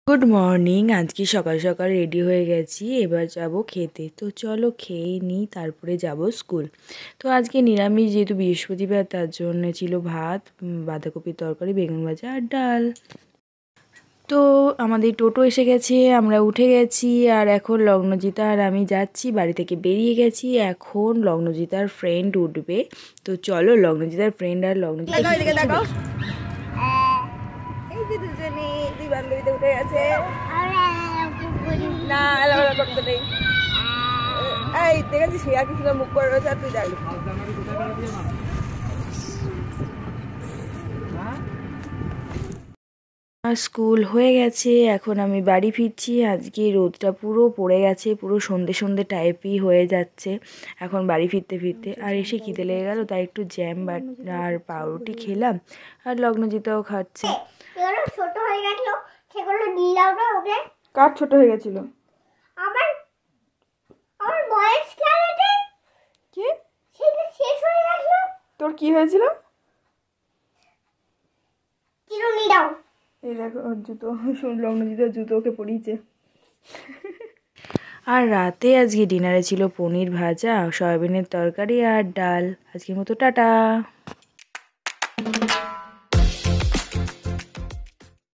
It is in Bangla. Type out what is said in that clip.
Good morning. আজকে সকাল সকাল রেডি হয়ে গেছি, এবার যাব খেতে। তো চলো খেয়ে নিই, তারপরে যাব স্কুল। তো আজকে নিরামিষ, যেহেতু বৃহস্পতিবার, তার জন্য ছিল ভাত, বাঁধাকপির তরকারি, বেগুন ভাজা আর ডাল। তো আমাদের টোটো এসে গেছে, আমরা উঠে গেছি, আর এখন লগ্নজিতা আর আমি যাচ্ছি, বাড়ি থেকে বেরিয়ে গেছি। এখন লগ্নজিতার ফ্রেন্ড উঠবে। তো চলো লগ্নজিতার ফ্রেন্ড আর লগ্নজিতা এই যে দুজনে দুই বান্ধবীতে উঠে গেছে। না আলাদা করতে নেই। এই দেখেছি সে কি সুন্দর মুখ করে রয়েছে, আর তুই যাবি। স্কুল হয়ে গেছে, এখন আমি বাড়ি ফিরছি। আজকে রোদটা পুরো পড়ে গেছে, পুরো সন্ধে সন্ধে টাইপই হয়ে যাচ্ছে এখন বাড়ি ফিরতে ফিরতে। আর এসে খিদে লেগে গেল, তাই একটু জ্যাম আর পাউরুটি খেলাম, আর লগ্নজিতাও খাচ্ছে। ছোট হয়ে গেছিল সেগুলো দিলাও না ওকে। কার ছোট হয়ে গেছিল? আমার আমার বয়স খেলাতে কি সেটা শেষ হয়ে গেছিল। তোর কি হয়েছিল? চিরুনি দাও। এই দেখো ওর জুতো, লগ্নজিতার জুতো ওকে পরিয়েছে। আর রাতে আজকে ডিনারে ছিল পনির ভাজা, সয়াবিনের তরকারি আর ডাল। আজকের মতো টাটা।